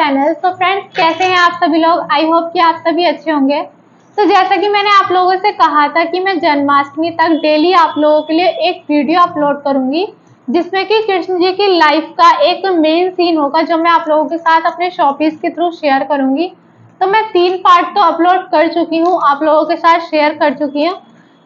Channel. तो friends, कैसे हैं आप सभी लोग? आई होप कि आप सभी अच्छे होंगे। तो जैसा कि मैंने आप लोगों से कहा था कि मैं जन्माष्टमी तक डेली आप लोगों के लिए एक वीडियो अपलोड करूंगी, जिसमें कि कृष्ण जी की लाइफ का एक मेन सीन होगा, जो मैं आप लोगों के साथ अपने शॉर्ट्स के थ्रू शेयर करूंगी। तो मैं 3 पार्ट तो अपलोड कर चुकी हूँ, आप लोगों के साथ शेयर कर चुकी हूँ।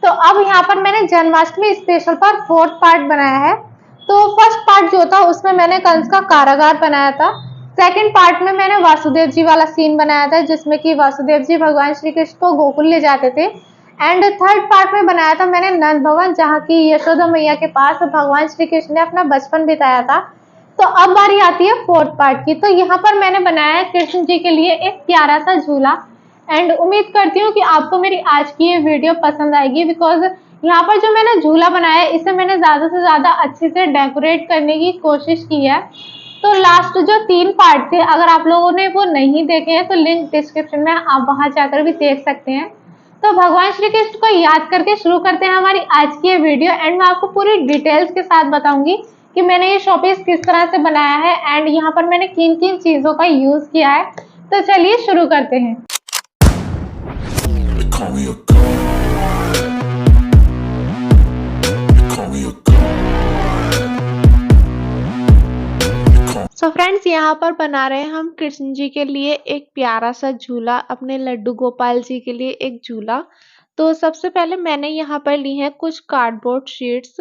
तो अब यहाँ पर मैंने जन्माष्टमी स्पेशल पर 4th पार्ट बनाया है। तो फर्स्ट पार्ट जो था उसमें मैंने कंस का कारागार बनाया था। सेकंड पार्ट में मैंने वासुदेव जी वाला सीन बनाया था, जिसमें कि वासुदेव जी भगवान श्री कृष्ण को गोकुल ले जाते थे। एंड थर्ड पार्ट में बनाया था मैंने नंद भवन, जहाँ की यशोदा मैया के पास भगवान श्री कृष्ण ने अपना बचपन बिताया था। तो अब बारी आती है 4th पार्ट की। तो यहाँ पर मैंने बनाया है कृष्ण जी के लिए एक प्यारा सा झूला। एंड उम्मीद करती हूँ कि आपको मेरी आज की ये वीडियो पसंद आएगी, बिकॉज यहाँ पर जो मैंने झूला बनाया है इसे मैंने ज़्यादा से ज़्यादा अच्छे से डेकोरेट करने की कोशिश की है। तो लास्ट जो 3 पार्ट थे, अगर आप लोगों ने वो नहीं देखे हैं तो लिंक डिस्क्रिप्शन में, आप वहां जाकर भी देख सकते हैं। तो भगवान श्री कृष्ण को याद करके शुरू करते हैं हमारी आज की ये वीडियो। एंड मैं आपको पूरी डिटेल्स के साथ बताऊंगी कि मैंने ये शोपीस किस तरह से बनाया है एंड यहाँ पर मैंने किन किन चीज़ों का यूज़ किया है। तो चलिए शुरू करते हैं। सो फ्रेंड्स, यहाँ पर बना रहे हैं हम कृष्ण जी के लिए एक प्यारा सा झूला, अपने लड्डू गोपाल जी के लिए एक झूला। तो सबसे पहले मैंने यहाँ पर ली है कुछ कार्डबोर्ड शीट्स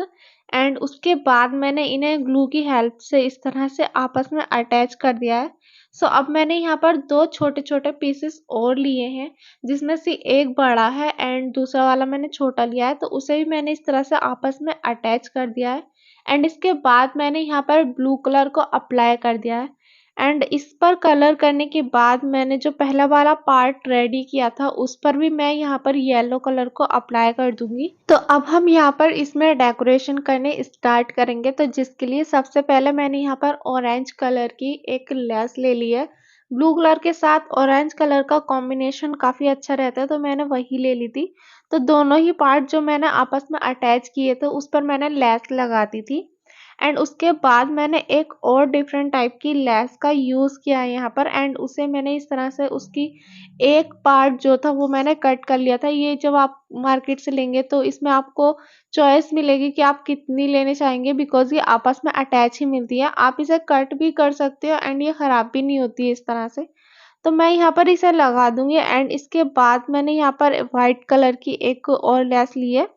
एंड उसके बाद मैंने इन्हें ग्लू की हेल्प से इस तरह से आपस में अटैच कर दिया है। सो अब मैंने यहाँ पर 2 छोटे छोटे पीसेस और लिए हैं, जिसमें से एक बड़ा है एंड दूसरा वाला मैंने छोटा लिया है। तो उसे भी मैंने इस तरह से आपस में अटैच कर दिया है। एंड इसके बाद मैंने यहाँ पर ब्लू कलर को अप्लाई कर दिया है। एंड इस पर कलर करने के बाद मैंने जो पहला वाला पार्ट रेडी किया था उस पर भी मैं यहाँ पर येलो कलर को अप्लाई कर दूंगी। तो अब हम यहाँ पर इसमें डेकोरेशन करने स्टार्ट करेंगे। तो जिसके लिए सबसे पहले मैंने यहाँ पर ऑरेंज कलर की एक लेस ले ली है। ब्लू कलर के साथ ऑरेंज कलर का कॉम्बिनेशन काफी अच्छा रहता है, तो मैंने वही ले ली थी। तो दोनों ही पार्ट जो मैंने आपस में अटैच किए थे उस पर मैंने लेस लगा दी थी। एंड उसके बाद मैंने एक और डिफरेंट टाइप की लेस का यूज़ किया है यहाँ पर। एंड उसे मैंने इस तरह से उसकी एक पार्ट जो था वो मैंने कट कर लिया था। ये जब आप मार्केट से लेंगे तो इसमें आपको चॉइस मिलेगी कि आप कितनी लेने चाहेंगे, बिकॉज ये आपस में अटैच ही मिलती है। आप इसे कट भी कर सकते हो एंड ये ख़राब भी नहीं होती है इस तरह से। तो मैं यहाँ पर इसे लगा दूंगी। एंड इसके बाद मैंने यहाँ पर व्हाइट कलर की एक और लेस ली है,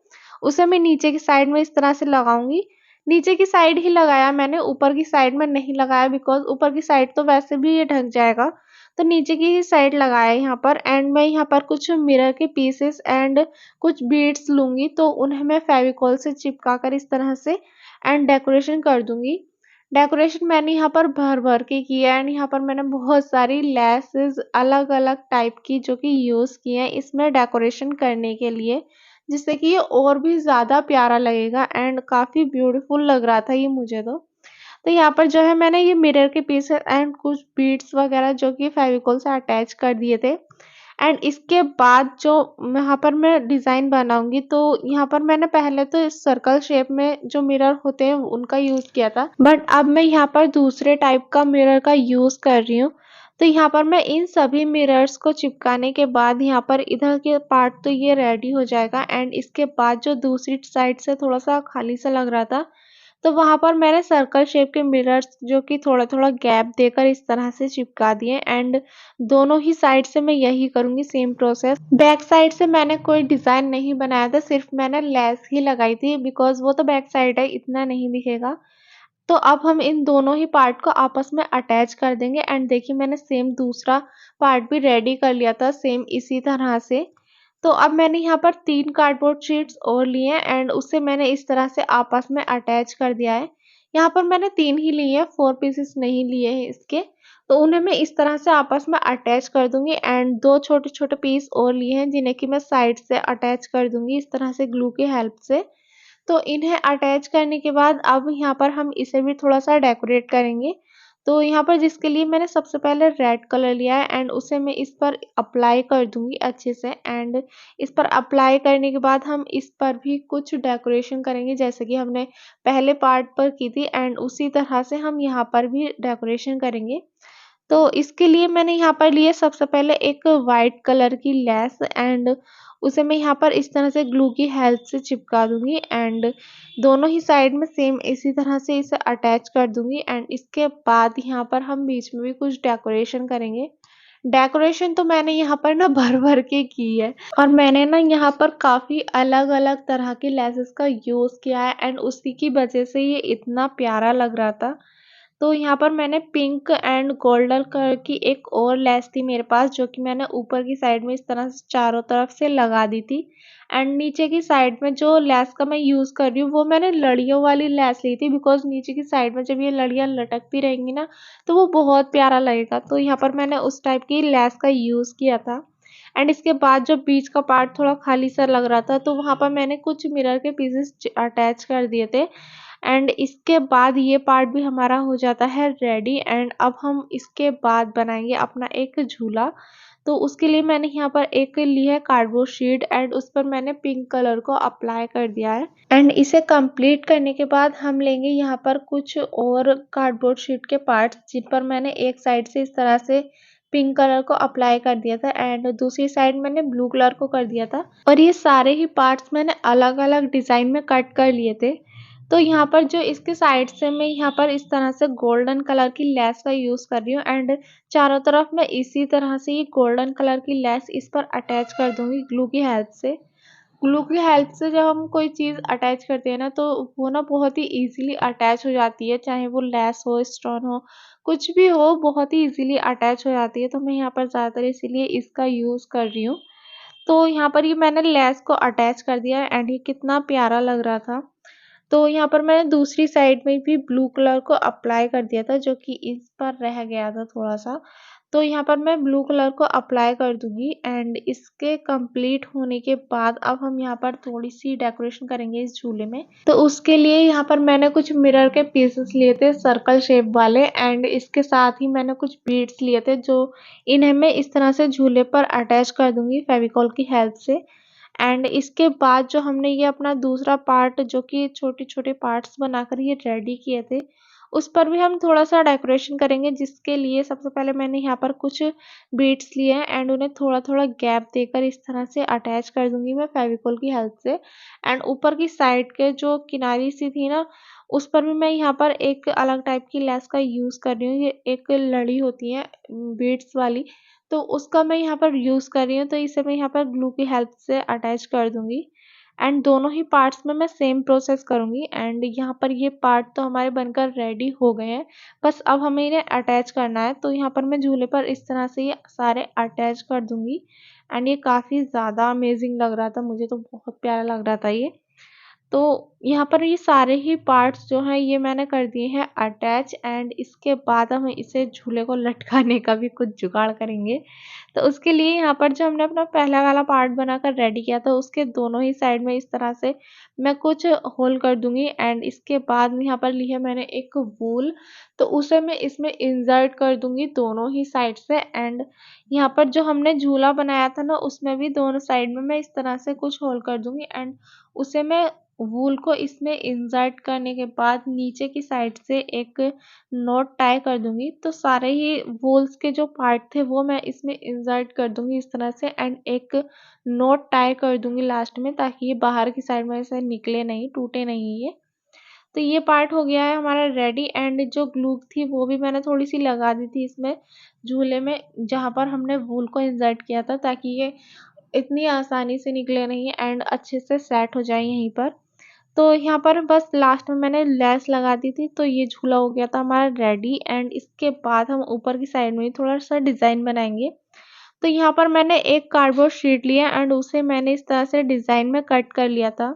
उसे मैं नीचे की साइड में इस तरह से लगाऊंगी। नीचे की साइड ही लगाया मैंने, ऊपर की साइड में नहीं लगाया, बिकॉज ऊपर की साइड तो वैसे भी ये ढक जाएगा। तो नीचे की साइड लगाया यहाँ पर। एंड मैं यहाँ पर कुछ मिरर के पीसेस एंड कुछ बीड्स लूंगी, तो उन्हें मैं फेविकॉल से चिपका कर इस तरह से एंड डेकोरेशन कर दूंगी। डेकोरेशन मैंने यहाँ पर भर भर के किया है। एंड यहाँ पर मैंने बहुत सारी लेसेस अलग अलग टाइप की जो कि यूज़ की हैं इसमें डेकोरेशन करने के लिए, जिससे कि ये और भी ज़्यादा प्यारा लगेगा एंड काफ़ी ब्यूटीफुल लग रहा था ये मुझे तो यहाँ पर जो है मैंने ये मिरर के पीसेस एंड कुछ बीड्स वगैरह जो कि फेविकोल से अटैच कर दिए थे। एंड इसके बाद जो यहाँ पर मैं डिज़ाइन बनाऊंगी, तो यहाँ पर मैंने पहले तो इस सर्कल शेप में जो मिरर होते हैं उनका यूज़ किया था, बट अब मैं यहाँ पर दूसरे टाइप का मिरर का यूज़ कर रही हूँ। तो यहाँ पर मैं इन सभी मिरर्स को चिपकाने के बाद यहाँ पर इधर के पार्ट तो ये रेडी हो जाएगा। एंड इसके बाद जो दूसरी साइड से थोड़ा सा खाली सा लग रहा था, तो वहाँ पर मैंने सर्कल शेप के मिरर्स जो कि थोड़ा थोड़ा गैप देकर इस तरह से चिपका दिए। एंड दोनों ही साइड से मैं यही करूँगी, सेम प्रोसेस। बैक साइड से मैंने कोई डिज़ाइन नहीं बनाया था, सिर्फ मैंने लेस ही लगाई थी, बिकॉज वो तो बैक साइड है, इतना नहीं दिखेगा। तो अब हम इन दोनों ही पार्ट को आपस में अटैच कर देंगे। एंड देखिए मैंने सेम दूसरा पार्ट भी रेडी कर लिया था सेम इसी तरह से। तो अब मैंने यहाँ पर 3 कार्डबोर्ड शीट्स और लिए हैं एंड उससे मैंने इस तरह से आपस में अटैच कर दिया है। यहाँ पर मैंने 3 ही लिए हैं, 4 पीसेस नहीं लिए हैं इसके। तो उन्हें मैं इस तरह से आपस में अटैच कर दूंगी। एंड 2 छोटे छोटे पीस और लिए हैं जिन्हें कि मैं साइड से अटैच कर दूंगी इस तरह से ग्लू की हेल्प से। तो इन्हें अटैच करने के बाद अब यहाँ पर हम इसे भी थोड़ा सा डेकोरेट करेंगे। तो यहाँ पर जिसके लिए मैंने सबसे पहले रेड कलर लिया है एंड उसे मैं इस पर अप्लाई कर दूंगी अच्छे से। एंड इस पर अप्लाई करने के बाद हम इस पर भी कुछ डेकोरेशन करेंगे, जैसे कि हमने पहले पार्ट पर की थी। एंड उसी तरह से हम यहाँ पर भी डेकोरेशन करेंगे। तो इसके लिए मैंने यहाँ पर लिए सबसे पहले एक वाइट कलर की लेस एंड उसे मैं यहाँ पर इस तरह से ग्लू की हेल्प से चिपका दूंगी एंड दोनों ही साइड में सेम इसी तरह से इसे अटैच कर दूंगी एंड इसके बाद यहाँ पर हम बीच में भी कुछ डेकोरेशन करेंगे। डेकोरेशन तो मैंने यहाँ पर ना भर भर के की है और मैंने ना यहाँ पर काफी अलग अलग तरह के लेसेस का यूज किया है एंड उसी की वजह से ये इतना प्यारा लग रहा था। तो यहाँ पर मैंने पिंक एंड गोल्डन कलर की एक और लेस थी मेरे पास जो कि मैंने ऊपर की साइड में इस तरह से चारों तरफ से लगा दी थी एंड नीचे की साइड में जो लेस का मैं यूज कर रही हूँ वो मैंने लड़ियों वाली लेस ली थी बिकॉज नीचे की साइड में जब ये लड़ियाँ लटकती रहेंगी ना तो वो बहुत प्यारा लगेगा। तो यहाँ पर मैंने उस टाइप की लेस का यूज किया था एंड इसके बाद जो बीच का पार्ट थोड़ा खाली सा लग रहा था तो वहां पर मैंने कुछ मिरर के पीसेस अटैच कर दिए थे एंड इसके बाद ये पार्ट भी हमारा हो जाता है रेडी एंड अब हम इसके बाद बनाएंगे अपना एक झूला। तो उसके लिए मैंने यहाँ पर एक ली है कार्डबोर्ड शीट एंड उस पर मैंने पिंक कलर को अप्लाई कर दिया है एंड इसे कंप्लीट करने के बाद हम लेंगे यहाँ पर कुछ और कार्डबोर्ड शीट के पार्ट्स जिन पर मैंने एक साइड से इस तरह से पिंक कलर को अप्लाई कर दिया था एंड दूसरी साइड मैंने ब्लू कलर को कर दिया था और ये सारे ही पार्ट्स मैंने अलग अलग डिजाइन में कट कर लिए थे। तो यहाँ पर जो इसके साइड से मैं यहाँ पर इस तरह से गोल्डन कलर की लेस का यूज कर रही हूँ एंड चारों तरफ मैं इसी तरह से ये गोल्डन कलर की लेस इस पर अटैच कर दूंगी ग्लू की हेल्प से। ग्लू की हेल्प से जब हम कोई चीज अटैच करते हैं ना तो वो ना बहुत ही इजीली अटैच हो जाती है, चाहे वो लेस हो स्टोन हो कुछ भी हो, बहुत ही इजीली अटैच हो जाती है। तो मैं यहाँ पर ज्यादातर इसीलिए इसका यूज कर रही हूँ। तो यहाँ पर ये मैंने लेस को अटैच कर दिया एंड ये कितना प्यारा लग रहा था। तो यहाँ पर मैंने दूसरी साइड में भी ब्लू कलर को अप्लाई कर दिया था जो कि इस पर रह गया था थोड़ा सा। तो यहाँ पर मैं ब्लू कलर को अप्लाई कर दूंगी एंड इसके कंप्लीट होने के बाद अब हम यहाँ पर थोड़ी सी डेकोरेशन करेंगे इस झूले में। तो उसके लिए यहाँ पर मैंने कुछ मिरर के पीसेस लिए थे सर्कल शेप वाले एंड इसके साथ ही मैंने कुछ बीड्स लिए थे जो इन्हें मैं इस तरह से झूले पर अटैच कर दूंगी फेविकॉल की हेल्प से। एंड इसके बाद जो हमने ये अपना दूसरा पार्ट जो कि छोटे छोटे पार्ट्स बनाकर ये रेडी किए थे उस पर भी हम थोड़ा सा डेकोरेशन करेंगे, जिसके लिए सबसे पहले मैंने यहाँ पर कुछ बीड्स लिए हैं एंड उन्हें थोड़ा थोड़ा गैप देकर इस तरह से अटैच कर दूंगी मैं फेविकोल की हेल्प से। एंड ऊपर की साइड के जो किनारी सी थी ना उस पर भी मैं यहाँ पर एक अलग टाइप की लेस का यूज कर रही हूँ। ये एक लड़ी होती है बीड्स वाली, तो उसका मैं यहाँ पर यूज कर रही हूँ। तो इसे मैं यहाँ पर ग्लू की हेल्प से अटैच कर दूंगी एंड दोनों ही पार्ट्स में मैं सेम प्रोसेस करूंगी। एंड यहाँ पर ये पार्ट तो हमारे बनकर रेडी हो गए हैं, बस अब हमें इन्हें अटैच करना है। तो यहाँ पर मैं झूले पर इस तरह से ये सारे अटैच कर दूंगी एंड ये काफी ज्यादा अमेजिंग लग रहा था, मुझे तो बहुत प्यारा लग रहा था ये। तो यहाँ पर ये सारे ही पार्ट्स जो हैं ये मैंने कर दिए हैं अटैच एंड इसके बाद हम इसे झूले को लटकाने का भी कुछ जुगाड़ करेंगे। तो उसके लिए यहाँ पर जो हमने अपना पहला वाला पार्ट बनाकर रेडी किया था उसके दोनों ही साइड में इस तरह से मैं कुछ होल कर दूंगी एंड इसके बाद यहाँ पर ली है मैंने एक वूल, तो उसे मैं इसमें इंसर्ट कर दूंगी दोनों ही साइड से। एंड यहाँ पर जो हमने झूला बनाया था ना उसमें भी दोनों साइड में मैं इस तरह से कुछ होल कर दूंगी एंड उसे मैं वूल को इसमें इंसर्ट करने के बाद नीचे की साइड से एक नॉट टाई कर दूंगी। तो सारे ही वूल्स के जो पार्ट थे वो मैं इसमें इंसर्ट कर दूंगी इस तरह से एंड एक नॉट टाई कर दूंगी लास्ट में ताकि ये बाहर की साइड में से निकले नहीं, टूटे नहीं ये। तो ये पार्ट हो गया है हमारा रेडी एंड जो ग्लू थी वो भी मैंने थोड़ी सी लगा दी थी इसमें झूले में जहां पर हमने वूल को इंसर्ट किया था ताकि ये इतनी आसानी से निकले नहीं एंड अच्छे से सेट हो जाए यहीं पर। तो यहाँ पर बस लास्ट में मैंने लेस लगा दी थी तो ये झूला हो गया था हमारा रेडी एंड इसके बाद हम ऊपर की साइड में थोड़ा सा डिजाइन बनाएंगे। तो यहाँ पर मैंने एक कार्डबोर्ड शीट लिया एंड उसे मैंने इस तरह से डिजाइन में कट कर लिया था।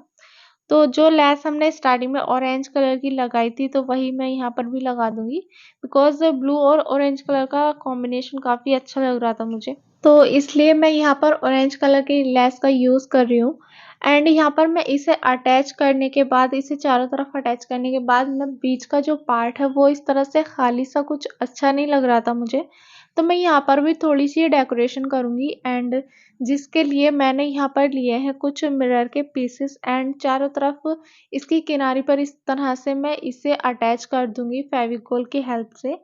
तो जो लेस हमने स्टार्टिंग में ऑरेंज कलर की लगाई थी तो वही मैं यहाँ पर भी लगा दूंगी बिकॉज ब्लू और ऑरेंज कलर का कॉम्बिनेशन काफी अच्छा लग रहा था मुझे, तो इसलिए मैं यहाँ पर ऑरेंज कलर की लेस का यूज कर रही हूँ। एंड यहाँ पर मैं इसे अटैच करने के बाद इसे चारों तरफ अटैच करने के बाद मैं बीच का जो पार्ट है वो इस तरह से खाली सा कुछ अच्छा नहीं लग रहा था मुझे, तो मैं यहाँ पर भी थोड़ी सी डेकोरेशन करूंगी एंड जिसके लिए मैंने यहाँ पर लिए हैं कुछ मिरर के पीसेस एंड चारों तरफ इसकी किनारी पर इस तरह से मैं इसे अटैच कर दूंगी फेविकोल की हेल्प से।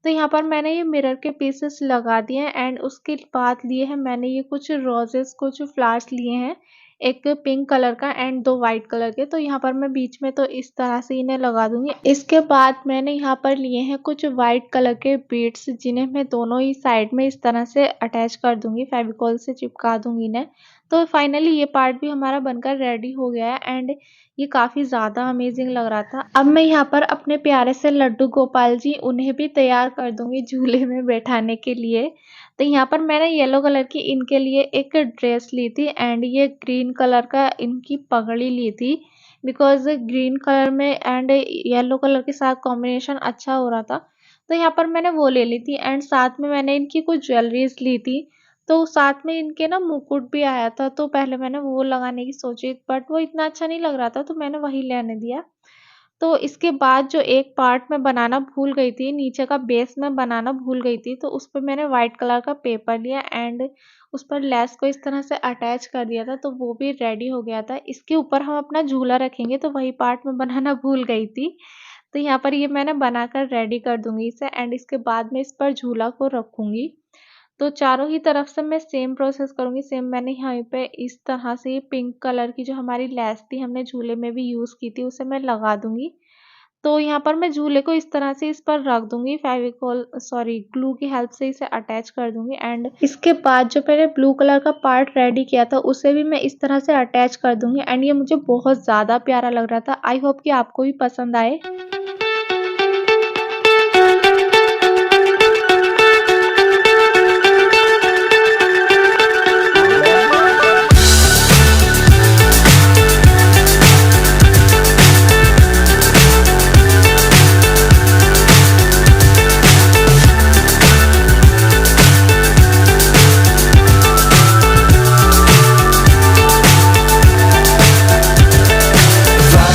तो यहाँ पर मैंने ये मिरर के पीसेस लगा दिए हैं एंड उसके बाद लिए हैं मैंने ये कुछ रोजेस, कुछ फ्लावर्स लिए हैं, एक पिंक कलर का एंड 2 वाइट कलर के। तो यहाँ पर मैं बीच में तो इस तरह से इन्हें लगा दूंगी। इसके बाद मैंने यहाँ पर लिए हैं कुछ वाइट कलर के बीड्स, जिन्हें मैं दोनों ही साइड में इस तरह से अटैच कर दूंगी, फेविकॉल से चिपका दूंगी इन्हें। तो फाइनली ये पार्ट भी हमारा बनकर रेडी हो गया है एंड ये काफ़ी ज़्यादा अमेजिंग लग रहा था। अब मैं यहाँ पर अपने प्यारे से लड्डू गोपाल जी, उन्हें भी तैयार कर दूंगी झूले में बैठाने के लिए। तो यहाँ पर मैंने येलो कलर की इनके लिए एक ड्रेस ली थी एंड ये ग्रीन कलर का इनकी पगड़ी ली थी, बिकॉज ग्रीन कलर में एंड येलो कलर के साथ कॉम्बिनेशन अच्छा हो रहा था। तो यहाँ पर मैंने वो ले ली थी एंड साथ में मैंने इनकी कुछ ज्वेलरीज ली थी। तो साथ में इनके ना मुकुट भी आया था, तो पहले मैंने वो लगाने की सोची बट वो इतना अच्छा नहीं लग रहा था, तो मैंने वही लेने दिया। तो इसके बाद जो एक पार्ट मैं बनाना भूल गई थी, नीचे का बेस मैं बनाना भूल गई थी, तो उस पर मैंने वाइट कलर का पेपर लिया एंड उस पर लेस को इस तरह से अटैच कर दिया था, तो वो भी रेडी हो गया था। इसके ऊपर हम अपना झूला रखेंगे, तो वही पार्ट मैं बनाना भूल गई थी। तो यहाँ पर ये मैंने बनाकर रेडी कर दूंगी इसे एंड इसके बाद मैं इस पर झूला को रखूंगी। तो चारों ही तरफ से मैं सेम प्रोसेस करूँगी। सेम मैंने यहाँ पे इस तरह से ये पिंक कलर की जो हमारी लेस थी, हमने झूले में भी यूज़ की थी, उसे मैं लगा दूँगी। तो यहाँ पर मैं झूले को इस तरह से इस पर रख दूँगी, ग्लू की हेल्प से इसे अटैच कर दूँगी एंड इसके बाद जो मैंने ब्लू कलर का पार्ट रेडी किया था, उसे भी मैं इस तरह से अटैच कर दूँगी एंड ये मुझे बहुत ज़्यादा प्यारा लग रहा था। आई होप कि आपको भी पसंद आए।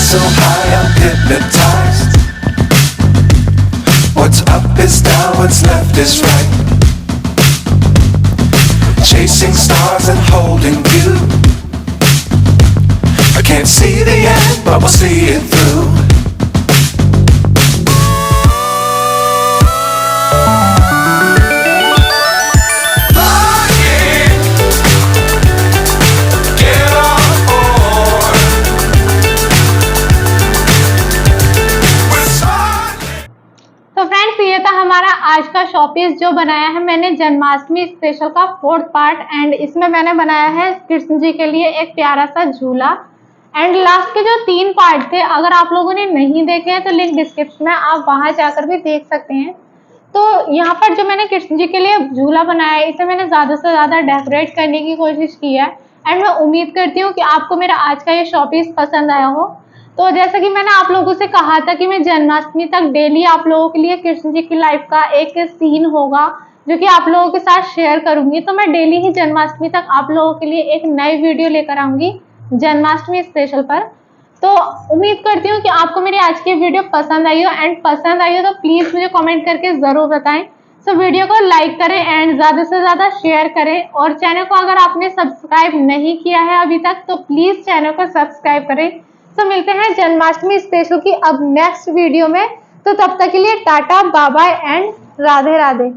So high, I'm hypnotized. What's up is down, what's left is right. Chasing stars and holding you. I can't see the end, but we'll see it through. तो फ्रेंड्स, ये था हमारा आज का शॉपीस जो बनाया है मैंने जन्माष्टमी स्पेशल का 4th पार्ट एंड इसमें मैंने बनाया है कृष्ण जी के लिए एक प्यारा सा झूला एंड लास्ट के जो 3 पार्ट थे, अगर आप लोगों ने नहीं देखे हैं तो लिंक डिस्क्रिप्शन में, आप वहां जाकर भी देख सकते हैं। तो यहाँ पर जो मैंने कृष्ण जी के लिए झूला बनाया है, इसे मैंने ज़्यादा से ज़्यादा डेकोरेट करने की कोशिश की है एंड मैं उम्मीद करती हूँ कि आपको मेरा आज का ये शॉपीस पसंद आया हो। तो जैसा कि मैंने आप लोगों से कहा था कि मैं जन्माष्टमी तक डेली आप लोगों के लिए कृष्ण जी की लाइफ का एक सीन होगा जो कि आप लोगों के साथ शेयर करूंगी। तो मैं डेली ही जन्माष्टमी तक आप लोगों के लिए एक नई वीडियो लेकर आऊंगी जन्माष्टमी स्पेशल पर। तो उम्मीद करती हूँ कि आपको मेरी आज की वीडियो पसंद आई हो एंड पसंद आई हो तो प्लीज़ मुझे कमेंट करके ज़रूर बताएं। सो वीडियो को लाइक करें एंड ज़्यादा से ज़्यादा शेयर करें और चैनल को अगर आपने सब्सक्राइब नहीं किया है अभी तक तो प्लीज़ चैनल को सब्सक्राइब करें। तो मिलते हैं जन्माष्टमी स्पेशल की अब नेक्स्ट वीडियो में। तो तब तक के लिए टाटा, bye bye and Radhe Radhe.